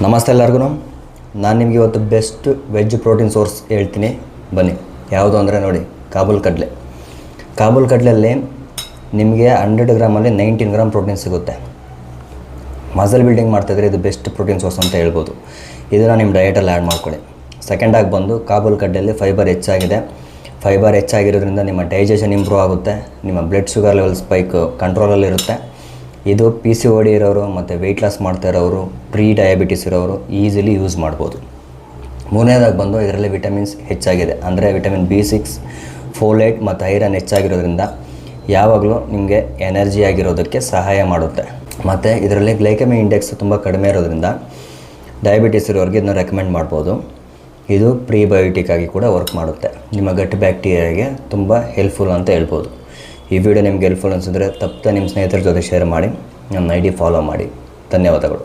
ನಮಸ್ತೆ ಎಲ್ಲರಿಗೂ. ನಾನು ನಿಮಗೆ ಇವತ್ತು ಬೆಸ್ಟ್ ವೆಜ್ ಪ್ರೋಟೀನ್ ಸೋರ್ಸ್ ಹೇಳ್ತೀನಿ ಬನ್ನಿ. ಯಾವುದು ಅಂದರೆ ನೋಡಿ, ಕಾಬೂಲ್ ಕಡಲೆಯಲ್ಲಿ ನಿಮಗೆ 100 ಗ್ರಾಮಲ್ಲಿ 19 ಗ್ರಾಮ್ ಪ್ರೋಟೀನ್ ಸಿಗುತ್ತೆ. ಮಸಲ್ ಬಿಲ್ಡಿಂಗ್ ಮಾಡ್ತಾಯಿದ್ರೆ ಇದು ಬೆಸ್ಟ್ ಪ್ರೋಟೀನ್ ಸೋರ್ಸ್ ಅಂತ ಹೇಳ್ಬೋದು. ಇದನ್ನು ನಿಮ್ಮ ಡಯಟಲ್ಲಿ ಆ್ಯಡ್ ಮಾಡ್ಕೊಳ್ಳಿ. ಸೆಕೆಂಡಾಗಿ ಬಂದು ಕಾಬೂಲ್ ಕಡಲೆಯಲ್ಲಿ ಫೈಬರ್ ಹೆಚ್ಚಾಗಿದೆ. ಫೈಬರ್ ಹೆಚ್ಚಾಗಿರೋದ್ರಿಂದ ನಿಮ್ಮ ಡೈಜೆಷನ್ ಇಂಪ್ರೂವ್ ಆಗುತ್ತೆ, ನಿಮ್ಮ ಬ್ಲಡ್ ಶುಗರ್ ಲೆವೆಲ್ ಸ್ಪೈಕ್ ಕಂಟ್ರೋಲಲ್ಲಿರುತ್ತೆ. ಇದು PCOD ಇರೋರು ಮತ್ತು ವೆಯ್ಟ್ ಲಾಸ್ ಮಾಡ್ತಾ ಇರೋರು, ಪ್ರೀ ಡಯಾಬಿಟಿಸ್ ಇರೋರು ಈಸಿಲಿ ಯೂಸ್ ಮಾಡ್ಬೋದು. ಮೂರನೇದಾಗಿ ಬಂದು ಇದರಲ್ಲಿ ವಿಟಮಿನ್ಸ್ ಹೆಚ್ಚಾಗಿದೆ, ಅಂದರೆ ವಿಟಮಿನ್ B6, ಫೋಲೇಟ್ ಮತ್ತು ಐರನ್ ಹೆಚ್ಚಾಗಿರೋದ್ರಿಂದ ಯಾವಾಗಲೂ ನಿಮಗೆ ಎನರ್ಜಿ ಆಗಿರೋದಕ್ಕೆ ಸಹಾಯ ಮಾಡುತ್ತೆ. ಮತ್ತು ಇದರಲ್ಲಿ ಗ್ಲೈಕೆಮಿಕ್ ಇಂಡೆಕ್ಸ್ ತುಂಬ ಕಡಿಮೆ ಇರೋದ್ರಿಂದ ಡಯಾಬಿಟಿಸ್ ಇರೋರಿಗೆ ಇದನ್ನ ರೆಕಮೆಂಡ್ ಮಾಡ್ಬೋದು. ಇದು ಪ್ರೀಬಯೋಟಿಕ್ ಆಗಿ ಕೂಡ ವರ್ಕ್ ಮಾಡುತ್ತೆ, ನಿಮ್ಮ ಗಟ್ ಬ್ಯಾಕ್ಟೀರಿಯಾಗೆ ತುಂಬ ಹೆಲ್ಪ್ಫುಲ್ ಅಂತ ಹೇಳ್ಬೋದು. ಈ ವಿಡಿಯೋ ನಿಮಗೆ ಹೆಲ್ಪ್ಫುಲ್ ಅನಿಸಿದ್ರೆ ತಪ್ಪದೆ ನಿಮ್ಮ ಸ್ನೇಹಿತರ ಜೊತೆ ಶೇರ್ ಮಾಡಿ, ನನ್ನ ID ಫಾಲೋ ಮಾಡಿ. ಧನ್ಯವಾದಗಳು.